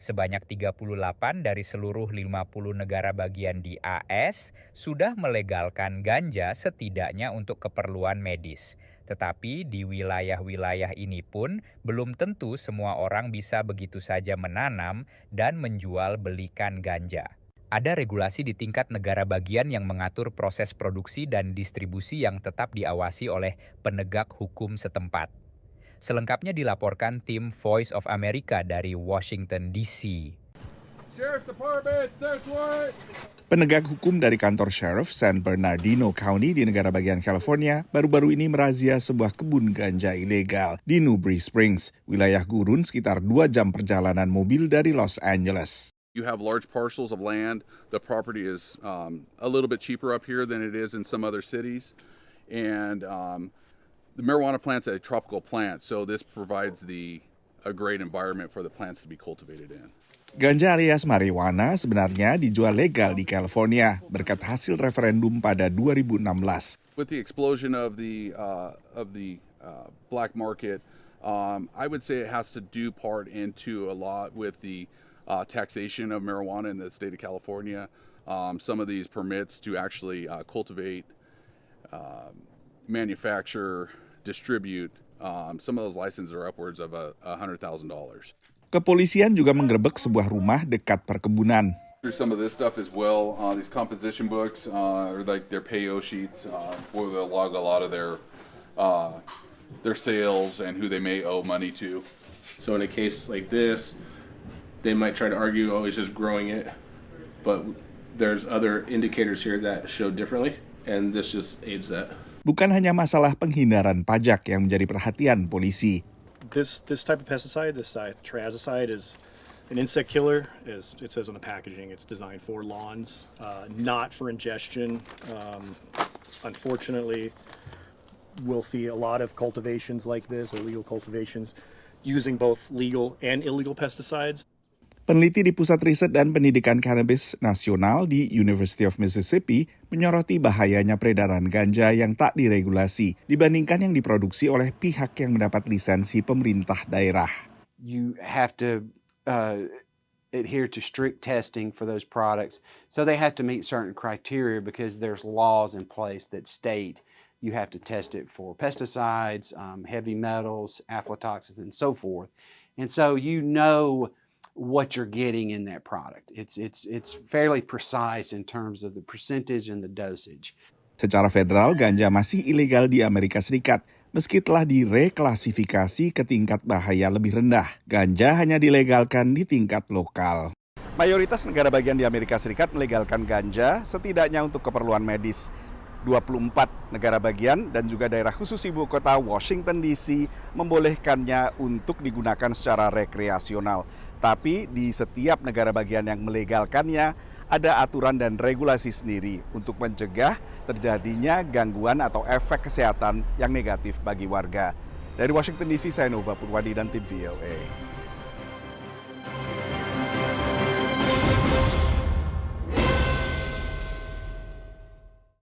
Sebanyak 38 dari seluruh 50 negara bagian di AS sudah melegalkan ganja setidaknya untuk keperluan medis. Tetapi di wilayah-wilayah ini pun belum tentu semua orang bisa begitu saja menanam dan menjual belikan ganja. Ada regulasi di tingkat negara bagian yang mengatur proses produksi dan distribusi yang tetap diawasi oleh penegak hukum setempat. Selengkapnya dilaporkan tim Voice of America dari Washington, D.C. Penegak hukum dari kantor Sheriff San Bernardino County di negara bagian California baru-baru ini merazia sebuah kebun ganja ilegal di Newberry Springs, wilayah gurun sekitar 2 jam perjalanan mobil dari Los Angeles. You have large parcels of land. The property is a little bit cheaper up here than it is in some other cities. And the marijuana plant's a tropical plant, so this provides a great environment for the plants to be cultivated in. Ganja alias marijuana sebenarnya dijual legal di California berkat hasil referendum pada 2016. With the explosion of the black market, I would say it has to do part into a lot with the taxation of marijuana in the state of California. Some of these permits to actually cultivate, manufacture, distribute, some of those licenses are upwards of $100,000. Kepolisian juga menggerebek sebuah rumah dekat perkebunan. Through some of this stuff as well, these composition books or like their payo sheets, where they'll log a lot of their sales and who they may owe money to. So in a case like this, they might try to argue, oh, he's just growing it, but there's other indicators here that show differently, and this just aids that. Bukan hanya masalah penghindaran pajak yang menjadi perhatian polisi. This type of pesticide, this triazicide, is an insect killer. As it says on the packaging, it's designed for lawns, not for ingestion. Unfortunately, we'll see a lot of cultivations like this, illegal cultivations, using both legal and illegal pesticides. Peneliti di Pusat Riset dan Pendidikan Cannabis Nasional di University of Mississippi menyoroti bahayanya peredaran ganja yang tak diregulasi dibandingkan yang diproduksi oleh pihak yang mendapat lisensi pemerintah daerah. You have to adhere to strict testing for those products. So they have to meet certain criteria because there's laws in place that state you have to test it for pesticides, heavy metals, aflatoxins, and so forth. And so you know what you're getting in that product. It's fairly precise in terms of the percentage and the dosage. Secara federal, ganja masih ilegal di Amerika Serikat, meski telah direklasifikasi ke tingkat bahaya lebih rendah. Ganja hanya dilegalkan di tingkat lokal. Mayoritas negara bagian di Amerika Serikat melegalkan ganja setidaknya untuk keperluan medis. 24 negara bagian dan juga daerah khusus ibu kota Washington DC membolehkannya untuk digunakan secara rekreasional. Tapi di setiap negara bagian yang melegalkannya ada aturan dan regulasi sendiri untuk mencegah terjadinya gangguan atau efek kesehatan yang negatif bagi warga. Dari Washington DC, saya Nova Purwadi dan tim VOA.